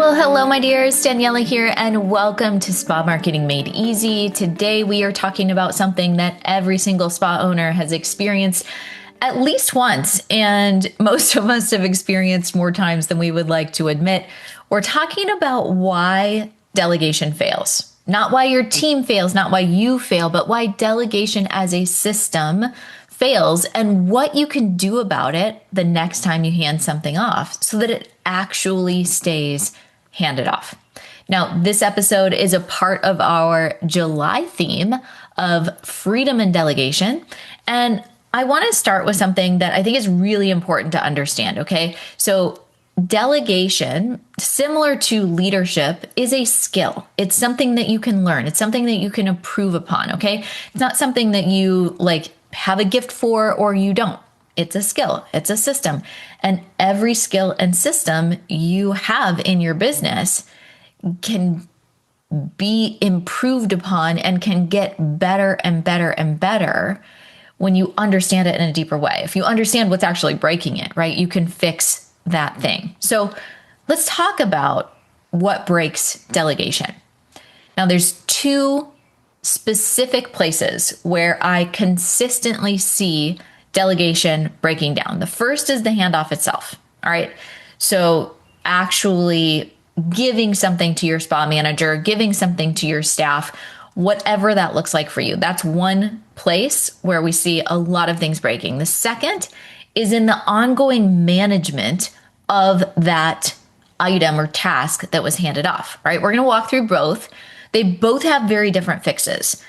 Well, hello, my dears. Daniela here, and welcome to Spa Marketing Made Easy. Today, we are talking about something that every single spa owner has experienced at least once, and most of us have experienced more times than we would like to admit. We're talking about why delegation fails. Not why your team fails, not why you fail, but why delegation as a system fails and what you can do about it the next time you hand something off so that it actually stays handed off. Now, this episode is a part of our July theme of freedom and delegation. And I want to start with something that I think is really important to understand, okay? So delegation, similar to leadership, is a skill. It's something that you can learn. It's something that you can improve upon, okay? It's not something that you have a gift for or you don't. It's a skill. It's a system. And every skill and system you have in your business can be improved upon and can get better and better and better when you understand it in a deeper way. If you understand what's actually breaking it, right, you can fix that thing. So let's talk about what breaks delegation. Now, there's two specific places where I consistently see delegation breaking down. The first is the handoff itself. All right. So actually giving something to your spa manager, giving something to your staff, whatever that looks like for you. That's one place where we see a lot of things breaking. The second is in the ongoing management of that item or task that was handed off. All right. We're going to walk through both. They both have very different fixes,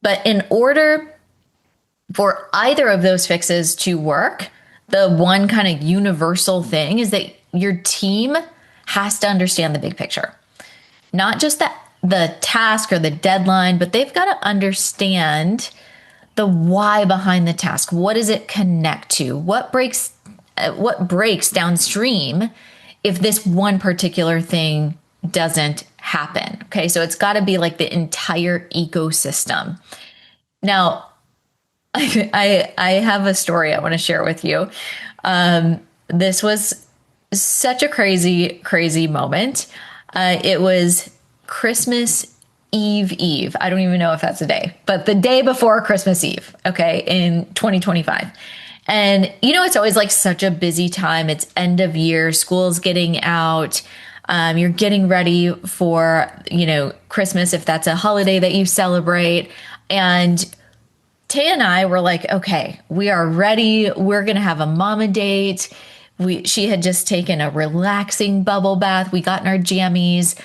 but in order for either of those fixes to work, the one kind of universal thing is that your team has to understand the big picture, not just the task or the deadline, but they've got to understand the why behind the task. What does it connect to? What breaks downstream if this one particular thing doesn't happen? Okay, so it's got to be like the entire ecosystem. Now, I have a story I want to share with you. This was such a crazy moment. It was Christmas Eve. I don't even know if that's a day, but the day before Christmas Eve, okay, in 2025. And it's always like such a busy time. It's end of year, school's getting out. You're getting ready for, Christmas, if that's a holiday that you celebrate. And Taya and I were like, okay, we are ready. We're going to have a mama date. She had just taken a relaxing bubble bath. We got in our jammies.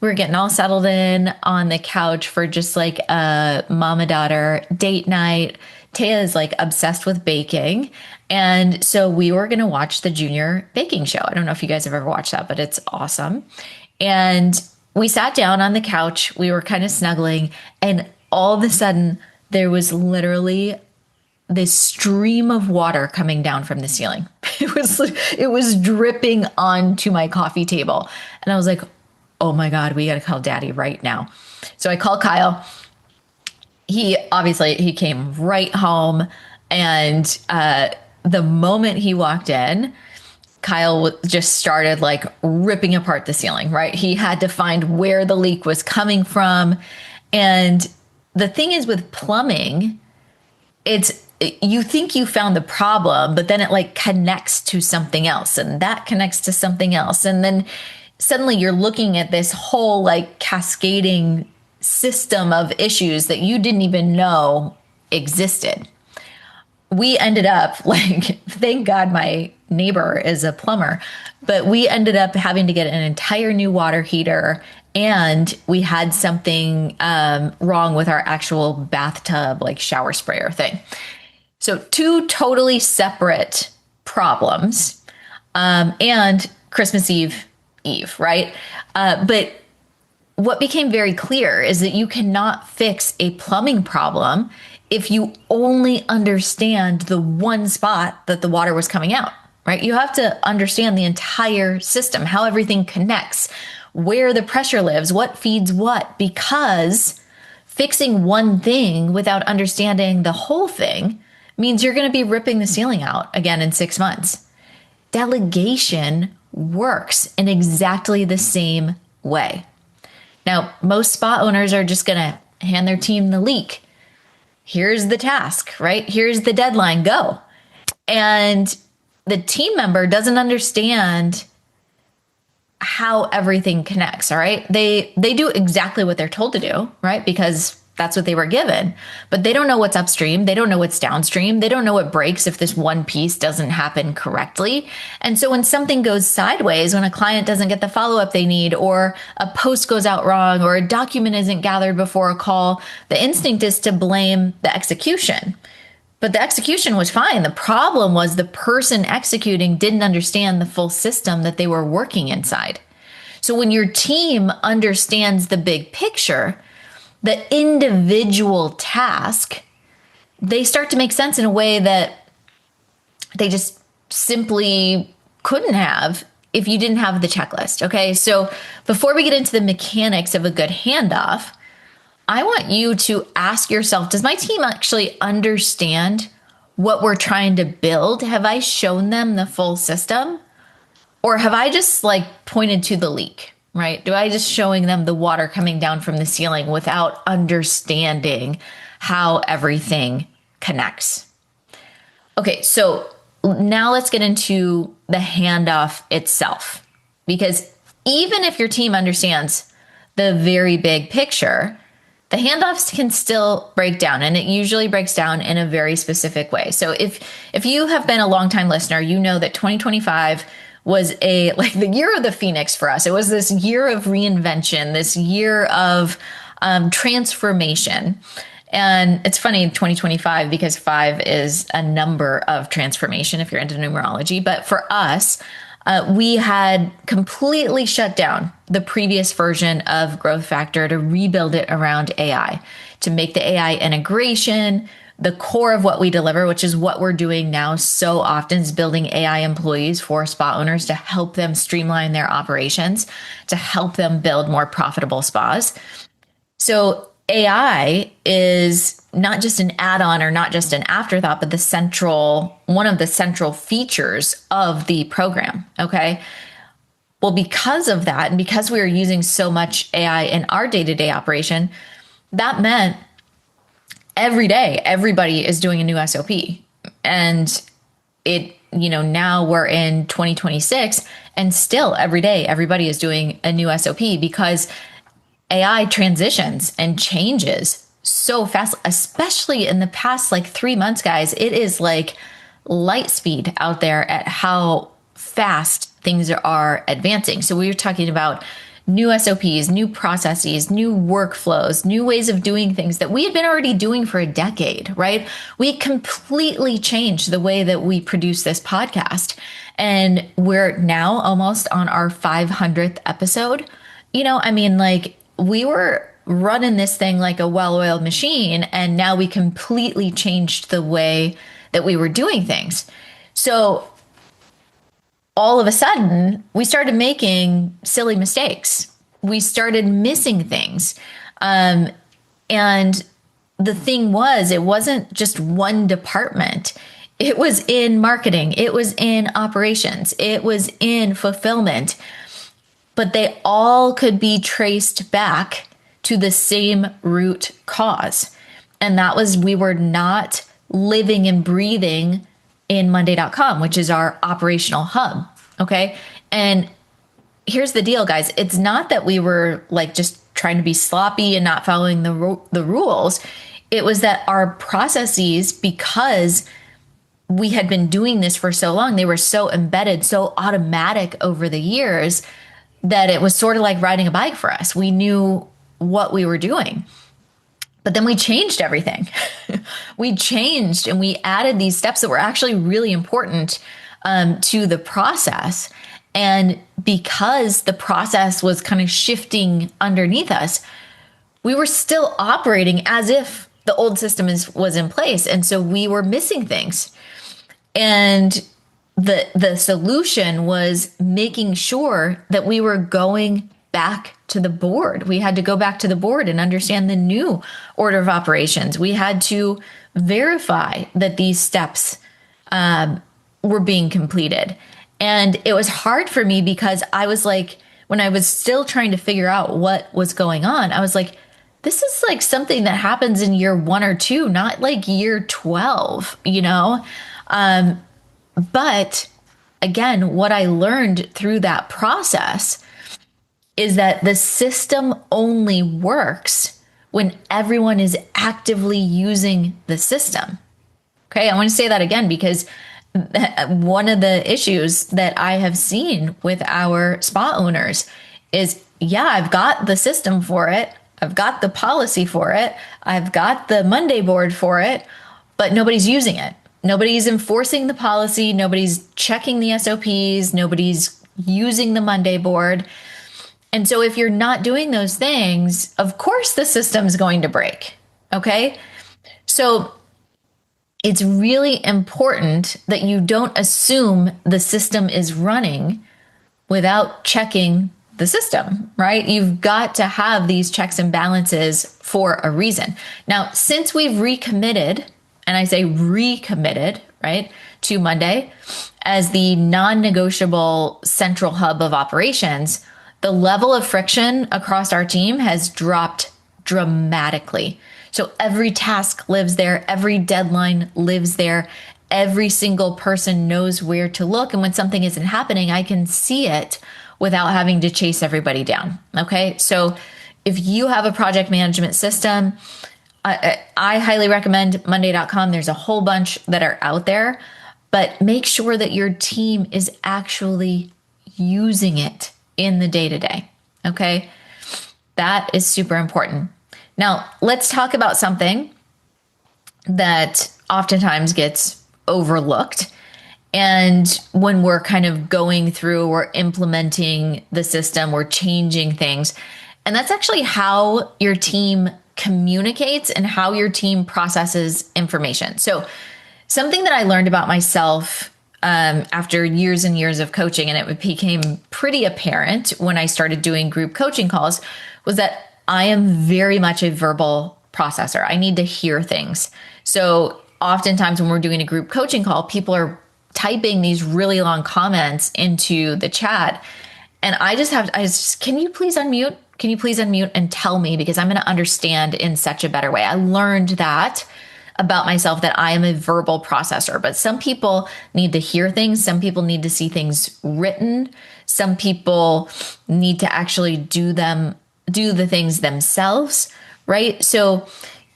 We were getting all settled in on the couch for just like a mama-daughter date night. Taya is like obsessed with baking. And so we were going to watch the Junior Baking Show. I don't know if you guys have ever watched that, but it's awesome. And we sat down on the couch. We were kind of snuggling. And all of a sudden, there was literally this stream of water coming down from the ceiling. It was dripping onto my coffee table. And I was like, oh my God, we got to call Daddy right now. So I called Kyle. He came right home. And the moment he walked in, Kyle just started like ripping apart the ceiling, right? He had to find where the leak was coming from. And the thing is with plumbing, you think you found the problem, but then it like connects to something else and that connects to something else. And then suddenly you're looking at this whole like cascading system of issues that you didn't even know existed. We ended up thank God my neighbor is a plumber, but we ended up having to get an entire new water heater. And we had something wrong with our actual bathtub, like shower sprayer thing. So two totally separate problems and Christmas Eve, right? But what became very clear is that you cannot fix a plumbing problem if you only understand the one spot that the water was coming out, right? You have to understand the entire system, how everything connects, where the pressure lives, what feeds what, because fixing one thing without understanding the whole thing means you're going to be ripping the ceiling out again in 6 months. Delegation works in exactly the same way. Now, most spa owners are just going to hand their team the leak. Here's the task, right? Here's the deadline, go. And the team member doesn't understand how everything connects, all right? They do exactly what they're told to do, right? Because that's what they were given. But they don't know what's upstream. They don't know what's downstream. They don't know what breaks if this one piece doesn't happen correctly. And so when something goes sideways, when a client doesn't get the follow-up they need, or a post goes out wrong, or a document isn't gathered before a call, the instinct is to blame the execution. But the execution was fine. The problem was the person executing didn't understand the full system that they were working inside. So when your team understands the big picture, the individual task, they start to make sense in a way that they just simply couldn't have if you didn't have the checklist. Okay, so before we get into the mechanics of a good handoff, I want you to ask yourself, does my team actually understand what we're trying to build? Have I shown them the full system? Or have I just pointed to the leak, right? Do I just showing them the water coming down from the ceiling without understanding how everything connects? Okay, so now let's get into the handoff itself. Because even if your team understands the very big picture, the handoffs can still break down, and it usually breaks down in a very specific way. So if you have been a longtime listener, you know that 2025 was the year of the Phoenix for us. It was this year of reinvention, this year of transformation. And it's funny, 2025, because 5 is a number of transformation if you're into numerology. But for us, we had completely shut down the previous version of Growth Factor to rebuild it around AI, to make the AI integration the core of what we deliver, which is what we're doing now so often, is building AI employees for spa owners to help them streamline their operations, to help them build more profitable spas. So AI is not just an add-on or not just an afterthought, but one of the central features of the program. Okay. Well, because of that, and because we were using so much AI in our day-to-day operation, that meant every day, everybody is doing a new SOP. And now we're in 2026 and still every day, everybody is doing a new SOP because AI transitions and changes so fast, especially in the past 3 months, guys. It is like light speed out there at how fast things are advancing. So we were talking about new SOPs, new processes, new workflows, new ways of doing things that we had been already doing for a decade, right? We completely changed the way that we produce this podcast. And we're now almost on our 500th episode. We were running this thing like a well-oiled machine, and now we completely changed the way that we were doing things. So all of a sudden, we started making silly mistakes. We started missing things. And the thing was, it wasn't just one department. It was in marketing. It was in operations. It was in fulfillment. But they all could be traced back to the same root cause. And that was, we were not living and breathing in Monday.com, which is our operational hub. Okay. And here's the deal, guys. It's not that we were just trying to be sloppy and not following the rules. It was that our processes, because we had been doing this for so long, they were so embedded, so automatic over the years that it was sort of like riding a bike for us. We knew what we were doing. But then we changed everything. We changed and we added these steps that were actually really important to the process. And because the process was kind of shifting underneath us, we were still operating as if the old system was in place. And so we were missing things. And the solution was making sure that we were going back to the board. We had to go back to the board and understand the new order of operations. We had to verify that these steps were being completed. And it was hard for me because I was like, when I was still trying to figure out what was going on, I was like, this is like something that happens in year 1 or 2, not like year 12, you know? But again, what I learned through that process is that the system only works when everyone is actively using the system. Okay, I want to say that again because one of the issues that I have seen with our spa owners is, yeah, I've got the system for it. I've got the policy for it. I've got the Monday board for it, but nobody's using it. Nobody's enforcing the policy. Nobody's checking the SOPs. Nobody's using the Monday board. And so if you're not doing those things, of course the system's going to break. Okay. So it's really important that you don't assume the system is running without checking the system, right? You've got to have these checks and balances for a reason. Now, since we've recommitted, and I say recommitted, right, to Monday as the non-negotiable central hub of operations, the level of friction across our team has dropped dramatically. So every task lives there, every deadline lives there, every single person knows where to look. And when something isn't happening, I can see it without having to chase everybody down. Okay. So if you have a project management system, I highly recommend Monday.com. There's a whole bunch that are out there, but make sure that your team is actually using it in the day to day. Okay. That is super important. Now, let's talk about something that oftentimes gets overlooked. And when we're kind of going through, we're implementing the system, we're changing things. And that's actually how your team communicates and how your team processes information. So something that I learned about myself after years and years of coaching, and it became pretty apparent when I started doing group coaching calls, was that I am very much a verbal processor. I need to hear things. So oftentimes when we're doing a group coaching call, people are typing these really long comments into the chat. And can you please unmute? Can you please unmute and tell me, because I'm going to understand in such a better way. I learned that about myself, that I am a verbal processor, but some people need to hear things. Some people need to see things written. Some people need to actually do the things themselves, right? So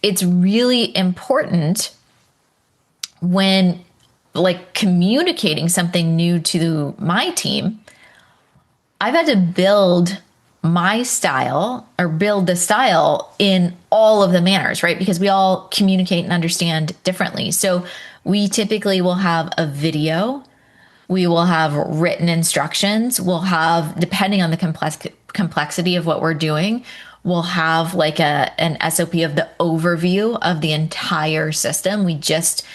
it's really important when like communicating something new to my team, I've had to build my style or build the style in all of the manners, right? Because we all communicate and understand differently. So we typically will have a video, we will have written instructions, we'll have, depending on the complexity of what we're doing, we'll have like an SOP of the overview of the entire system. We just,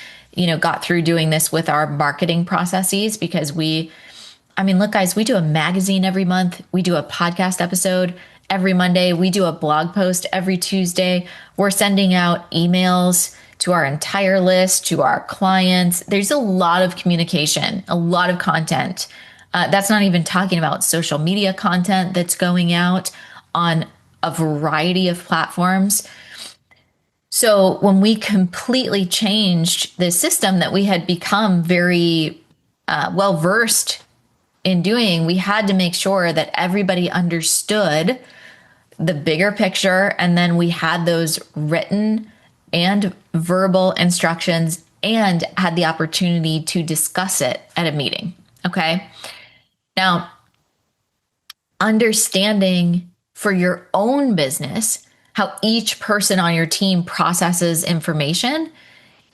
got through doing this with our marketing processes because look, guys, we do a magazine every month. We do a podcast episode every Monday. We do a blog post every Tuesday. We're sending out emails to our entire list, to our clients. There's a lot of communication, a lot of content. That's not even talking about social media content that's going out on a variety of platforms. So when we completely changed the system that we had become very well-versed in doing, we had to make sure that everybody understood the bigger picture. And then we had those written and verbal instructions and had the opportunity to discuss it at a meeting. Okay. Now, understanding for your own business how each person on your team processes information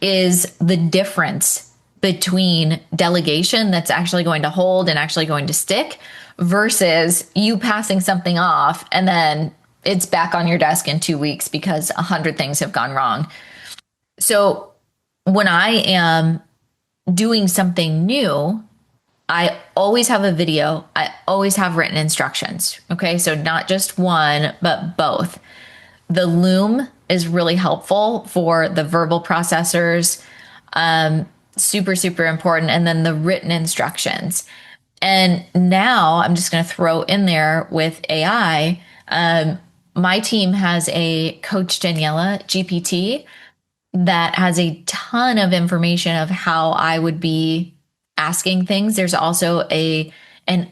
is the difference between delegation that's actually going to hold and actually going to stick versus you passing something off and then it's back on your desk in 2 weeks because 100 things have gone wrong. So when I am doing something new, I always have a video. I always have written instructions. Okay. So not just one, but both. The Loom is really helpful for the verbal processors. Super, super important. And then the written instructions. And now I'm just going to throw in there with AI. My team has a Coach Daniela GPT that has a ton of information of how I would be asking things. There's also an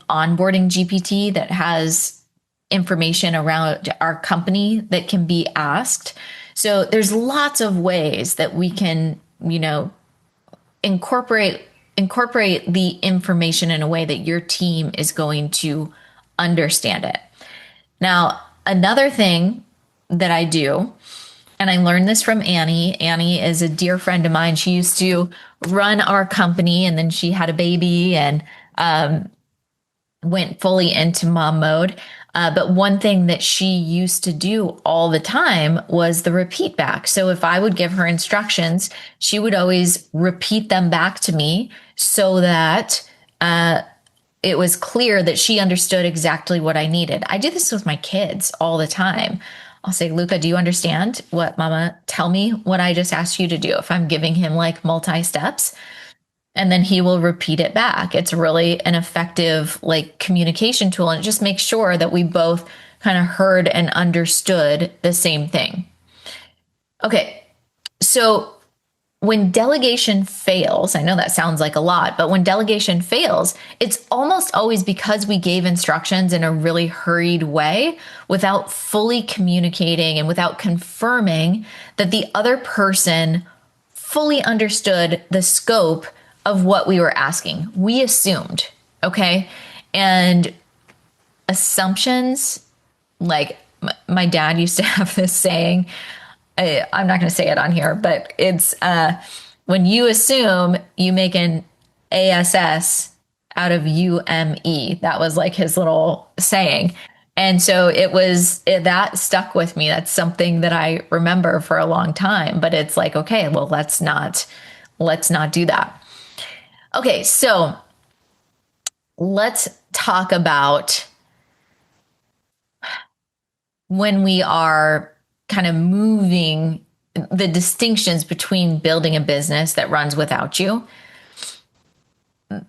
onboarding GPT that has information around our company that can be asked. So there's lots of ways that we can, incorporate the information in a way that your team is going to understand it. Now, another thing that I do, and I learned this from Annie. Annie is a dear friend of mine. She used to run our company, and then she had a baby and went fully into mom mode. But one thing that she used to do all the time was the repeat back. So if I would give her instructions, she would always repeat them back to me so that it was clear that she understood exactly what I needed. I do this with my kids all the time. I'll say, Luca, do you understand what Mama, tell me what I just asked you to do? If I'm giving him like multi-steps, and then he will repeat it back. It's really an effective like communication tool, and it just makes sure that we both kind of heard and understood the same thing. Okay, so when delegation fails, I know that sounds like a lot, but when delegation fails, it's almost always because we gave instructions in a really hurried way without fully communicating and without confirming that the other person fully understood the scope of what we were asking. We assumed, okay? And assumptions, like my dad used to have this saying, I'm not going to say it on here, but it's when you assume, you make an ASS out of UME. That was like his little saying. And so that stuck with me. That's something that I remember for a long time, but it's like, okay, well, let's not do that. Okay, so let's talk about when we are kind of moving the distinctions between building a business that runs without you.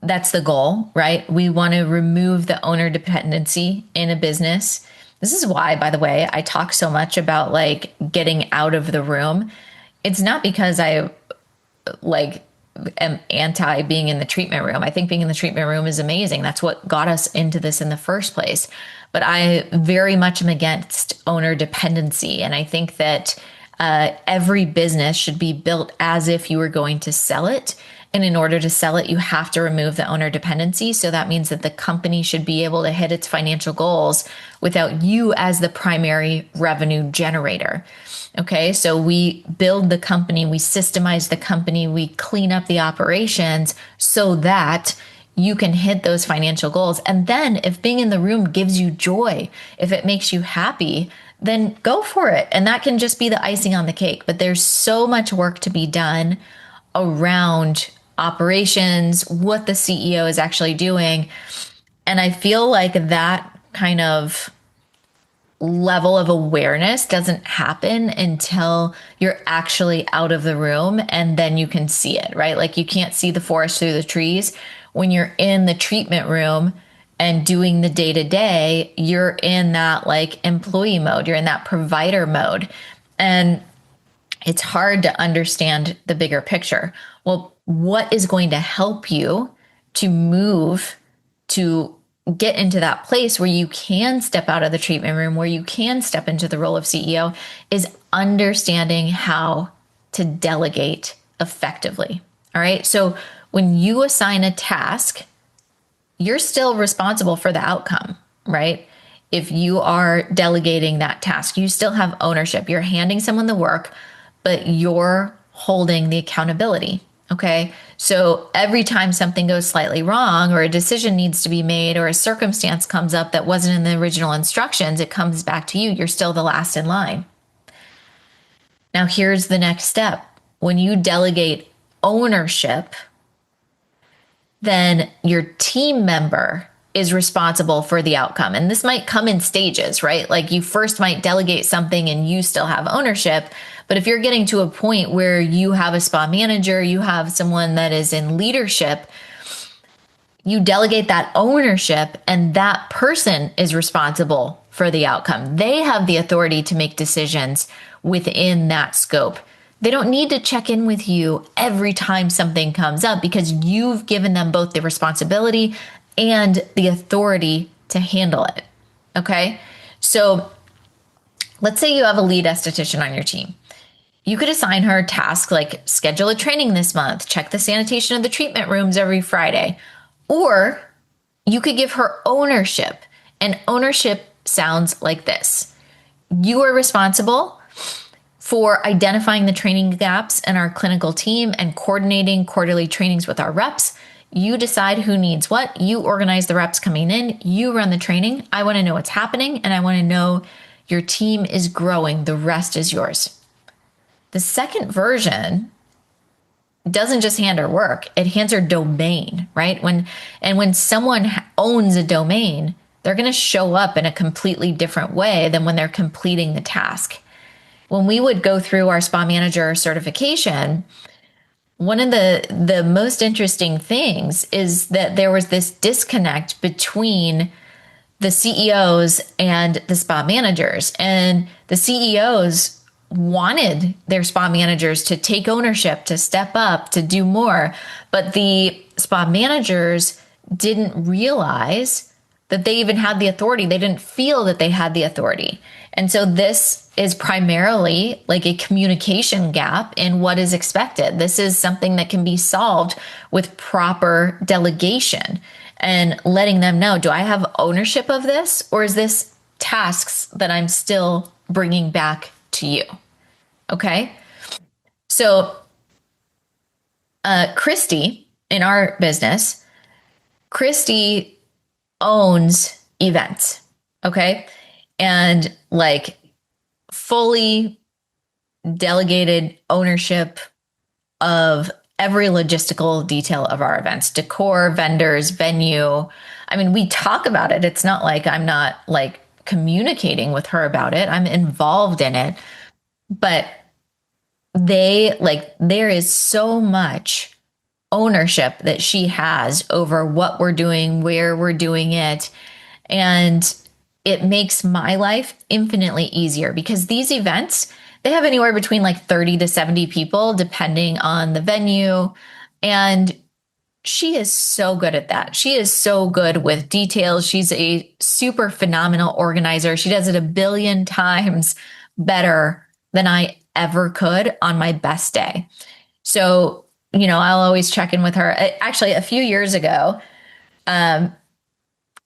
That's the goal, right? We want to remove the owner dependency in a business. This is why, by the way, I talk so much about like getting out of the room. It's not because I am anti being in the treatment room. I think being in the treatment room is amazing. That's what got us into this in the first place. But I very much am against owner dependency. And I think that every business should be built as if you were going to sell it. And in order to sell it, you have to remove the owner dependency. So that means that the company should be able to hit its financial goals without you as the primary revenue generator. Okay, so we build the company, we systemize the company, we clean up the operations so that you can hit those financial goals. And then if being in the room gives you joy, if it makes you happy, then go for it. And that can just be the icing on the cake. But there's so much work to be done around operations, what the CEO is actually doing. And I feel like that kind of level of awareness doesn't happen until you're actually out of the room, and then you can see it, right? Like you can't see the forest through the trees. When you're in the treatment room and doing the day-to-day, you're in that like employee mode, you're in that provider mode. And it's hard to understand the bigger picture. Well, what is going to help you to move to get into that place where you can step out of the treatment room, where you can step into the role of CEO, is understanding how to delegate effectively. All right. So when you assign a task, you're still responsible for the outcome, right? If you are delegating that task, you still have ownership. You're handing someone the work, but you're holding the accountability. Okay. So every time something goes slightly wrong, or a decision needs to be made, or a circumstance comes up that wasn't in the original instructions, it comes back to you. You're still the last in line. Now, here's the next step. When you delegate ownership, then your team member is responsible for the outcome. And this might come in stages, right? Like you first might delegate something and you still have ownership. But if you're getting to a point where you have a spa manager, you have someone that is in leadership, you delegate that ownership, and that person is responsible for the outcome. They have the authority to make decisions within that scope. They don't need to check in with you every time something comes up because you've given them both the responsibility and the authority to handle it. Okay. So let's say you have a lead esthetician on your team. You could assign her tasks like schedule a training this month, check the sanitation of the treatment rooms every Friday, or you could give her ownership. And ownership sounds like this. You are responsible for identifying the training gaps in our clinical team and coordinating quarterly trainings with our reps. You decide who needs what. You organize the reps coming in. You run the training. I want to know what's happening, and I want to know your team is growing. The rest is yours. The second version doesn't just hand her work, it hands her domain, right? When someone owns a domain, they're going to show up in a completely different way than when they're completing the task. When we would go through our spa manager certification, one of the most interesting things is that there was this disconnect between the CEOs and the spa managers. And the CEOs wanted their spa managers to take ownership, to step up, to do more. But the spa managers didn't realize that they even had the authority. They didn't feel that they had the authority. And so this is primarily like a communication gap in what is expected. This is something that can be solved with proper delegation and letting them know, do I have ownership of this, or is this tasks that I'm still bringing back to you? Okay. So, Christy in our business, Christy owns events. Okay. And like fully delegated ownership of every logistical detail of our events, decor, vendors, venue. I mean, we talk about it. It's not like I'm not like communicating with her about it. I'm involved in it, but there is so much ownership that she has over what we're doing, where we're doing it. And it makes my life infinitely easier because these events, they have anywhere between like 30 to 70 people, depending on the venue. And she is so good at that. She is so good with details. She's a super phenomenal organizer. She does it a billion times better than I ever could on my best day. So, I'll always check in with her. Actually, a few years ago, I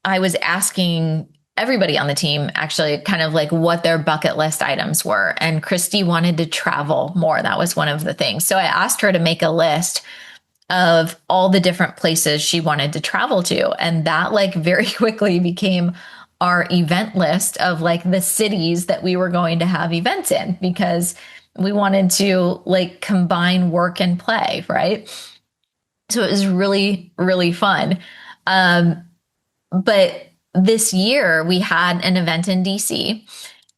was asking everybody on the team actually kind of like what their bucket list items were. And Christy wanted to travel more. That was one of the things. So I asked her to make a list of all the different places she wanted to travel to. And that like very quickly became our event list of like the cities that we were going to have events in, because we wanted to like combine work and play, right? So it was really, really fun. But this year we had an event in DC,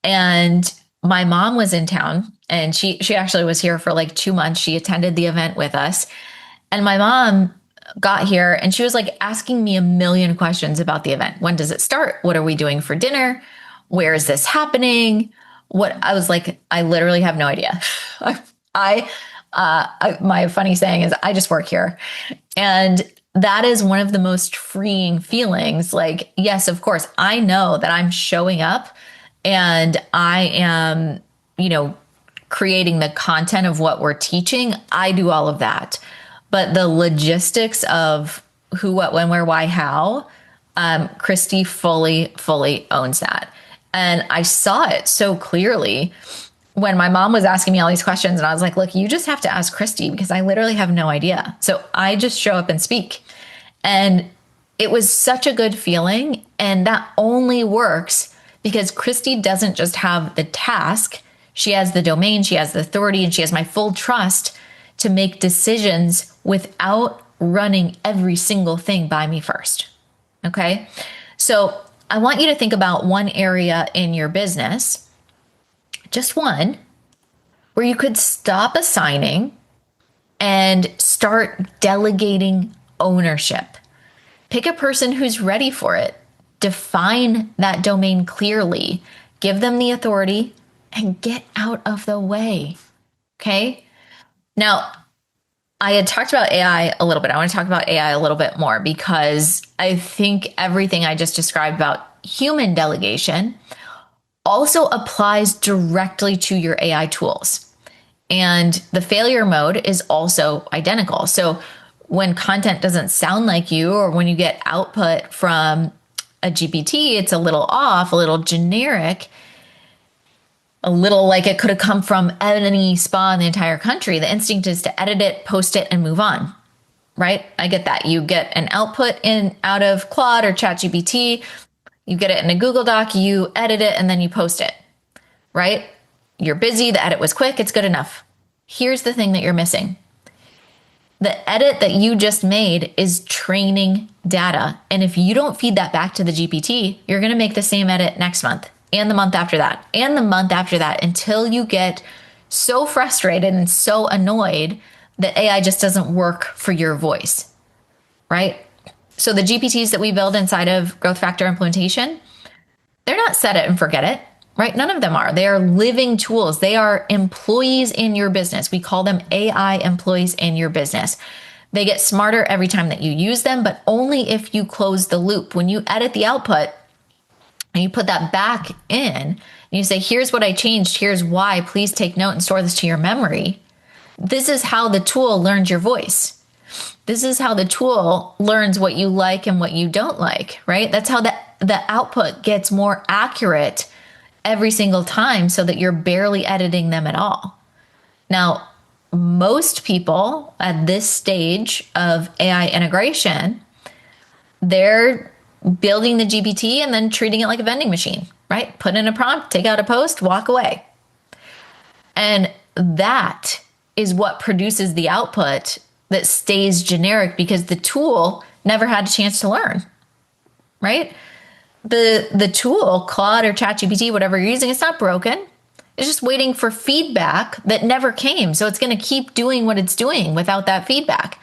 and my mom was in town, and she actually was here for like 2 months. She attended the event with us, and my mom got here and she was like asking me a million questions about the event. When does it start? What are we doing for dinner? Where is this happening? I was like, I literally have no idea. My funny saying is I just work here. And that is one of the most freeing feelings. Like, yes, of course, I know that I'm showing up and I am, creating the content of what we're teaching. I do all of that. But the logistics of who, what, when, where, why, how, Christy fully owns that. And I saw it so clearly when my mom was asking me all these questions, and I was like, look, you just have to ask Christy because I literally have no idea. So I just show up and speak. And it was such a good feeling. And that only works because Christy doesn't just have the task. She has the domain, she has the authority, and she has my full trust to make decisions without running every single thing by me first. Okay. So I want you to think about one area in your business, just one, where you could stop assigning and start delegating ownership. Pick a person who's ready for it. Define that domain clearly. Give them the authority and get out of the way. Okay? Now, I had talked about AI a little bit. I want to talk about AI a little bit more because I think everything I just described about human delegation also applies directly to your AI tools. And the failure mode is also identical. So when content doesn't sound like you, or when you get output from a GPT, it's a little off, a little generic, a little like it could have come from any spa in the entire country. The instinct is to edit it, post it, and move on, right? I get that. You get an output out of Claude or ChatGPT, you get it in a Google Doc, you edit it, and then you post it, right? You're busy, the edit was quick, it's good enough. Here's the thing that you're missing. The edit that you just made is training data. And if you don't feed that back to the GPT, you're going to make the same edit next month and the month after that and the month after that until you get so frustrated and so annoyed that AI just doesn't work for your voice, right? So the GPTs that we build inside of Growth Factor implementation, they're not set it and forget it, right? None of them are. They are living tools. They are employees in your business. We call them AI employees in your business. They get smarter every time that you use them, but only if you close the loop. When you edit the output and you put that back in and you say, here's what I changed, here's why, please take note and store this to your memory. This is how the tool learns your voice. This is how the tool learns what you like and what you don't like, right? That's how the output gets more accurate every single time so that you're barely editing them at all. Now, most people at this stage of AI integration, they're building the GPT and then treating it like a vending machine, right? Put in a prompt, take out a post, walk away. And that is what produces the output that stays generic because the tool never had a chance to learn, right? The tool, Claude or ChatGPT, whatever you're using, it's not broken. It's just waiting for feedback that never came. So it's going to keep doing what it's doing without that feedback.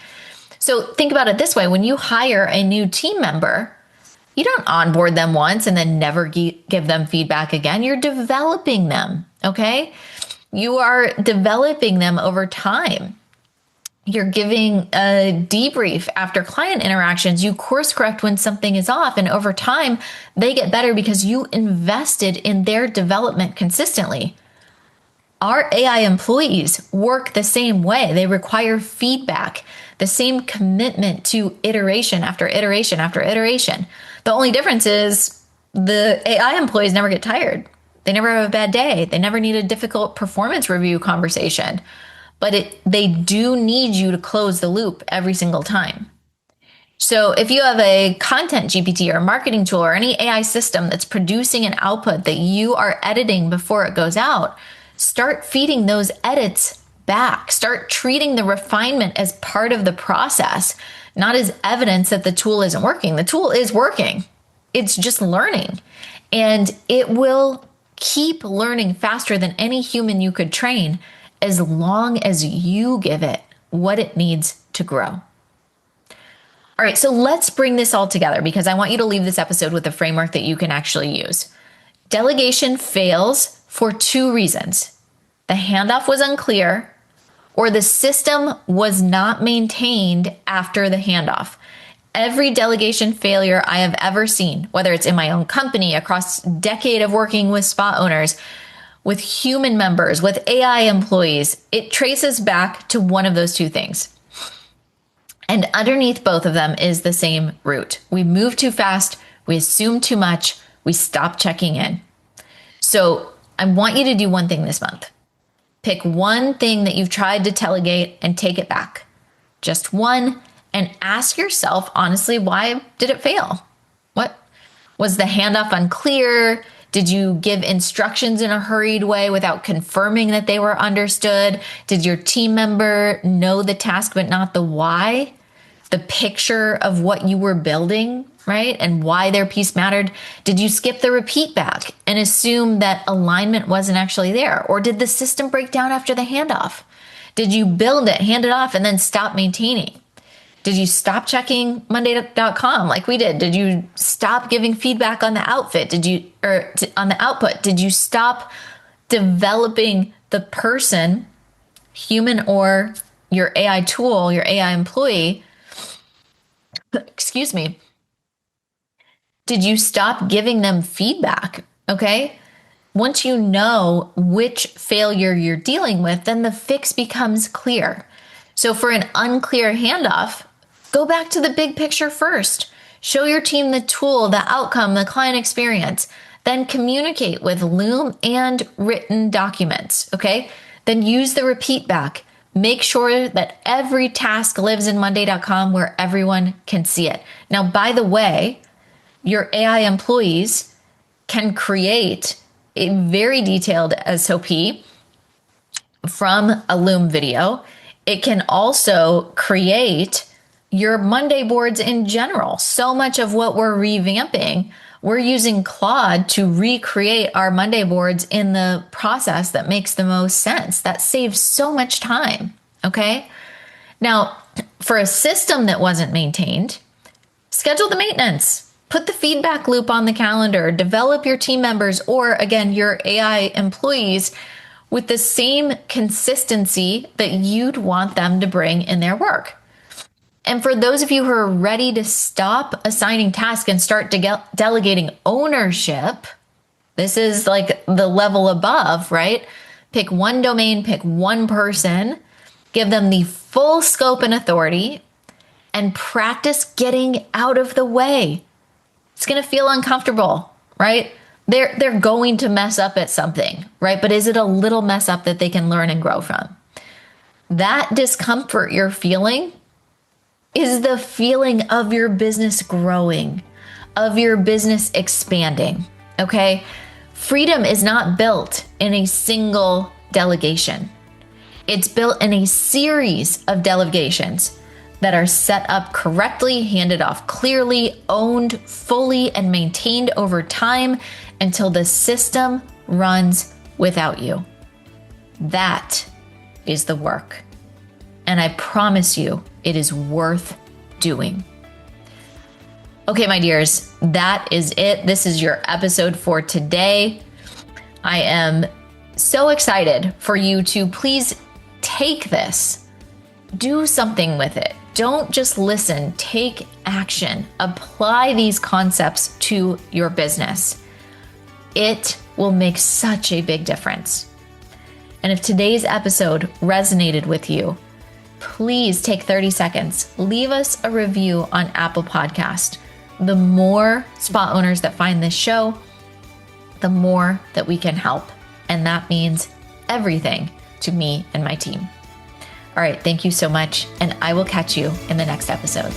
So think about it this way. When you hire a new team member, you don't onboard them once and then never give them feedback again. You're developing them, okay? You are developing them over time. You're giving a debrief after client interactions. You course correct when something is off. And over time, they get better because you invested in their development consistently. Our AI employees work the same way. They require feedback, the same commitment to iteration after iteration after iteration. The only difference is the AI employees never get tired. They never have a bad day. They never need a difficult performance review conversation. But they do need you to close the loop every single time. So if you have a content GPT or a marketing tool or any AI system that's producing an output that you are editing before it goes out, start feeding those edits back. Start treating the refinement as part of the process, not as evidence that the tool isn't working. The tool is working. It's just learning. And it will keep learning faster than any human you could train as long as you give it what it needs to grow. All right, so let's bring this all together because I want you to leave this episode with a framework that you can actually use. Delegation fails for two reasons. The handoff was unclear or the system was not maintained after the handoff. Every delegation failure I have ever seen, whether it's in my own company, across a decade of working with spa owners, with human members, with AI employees, it traces back to one of those two things. And underneath both of them is the same root. We move too fast, we assume too much, we stop checking in. So I want you to do one thing this month. Pick one thing that you've tried to delegate and take it back. Just one, and ask yourself, honestly, why did it fail? What was the handoff unclear? Did you give instructions in a hurried way without confirming that they were understood? Did your team member know the task but not the why? The picture of what you were building, right? And why their piece mattered? Did you skip the repeat back and assume that alignment wasn't actually there? Or did the system break down after the handoff? Did you build it, hand it off, and then stop maintaining? Did you stop checking Monday.com like we did? Did you stop giving feedback on the outfit? On the output? Did you stop developing the person, human or your AI tool, your AI employee? Excuse me. Did you stop giving them feedback? Okay. Once you know which failure you're dealing with, then the fix becomes clear. So for an unclear handoff, go back to the big picture first. Show your team the tool, the outcome, the client experience. Then communicate with Loom and written documents. Okay. Then use the repeat back. Make sure that every task lives in Monday.com where everyone can see it. Now, by the way, your AI employees can create a very detailed SOP from a Loom video. It can also create your Monday boards in general. So much of what we're revamping, we're using Claude to recreate our Monday boards in the process that makes the most sense. That saves so much time, okay? Now, for a system that wasn't maintained, schedule the maintenance. Put the feedback loop on the calendar. Develop your team members or, again, your AI employees with the same consistency that you'd want them to bring in their work. And for those of you who are ready to stop assigning tasks and start delegating ownership, this is like the level above, right? Pick one domain, pick one person, give them the full scope and authority, and practice getting out of the way. It's going to feel uncomfortable, right? They're going to mess up at something, right? But is it a little mess up that they can learn and grow from? That discomfort you're feeling is the feeling of your business growing, of your business expanding, okay? Freedom is not built in a single delegation. It's built in a series of delegations that are set up correctly, handed off clearly, owned fully, and maintained over time until the system runs without you. That is the work. And I promise you, it is worth doing. Okay, my dears, that is it. This is your episode for today. I am so excited for you to please take this, do something with it. Don't just listen, take action, apply these concepts to your business. It will make such a big difference. And if today's episode resonated with you, please take 30 seconds, leave us a review on Apple Podcast. The more spa owners that find this show, the more that we can help. And that means everything to me and my team. All right, thank you so much, and I will catch you in the next episode.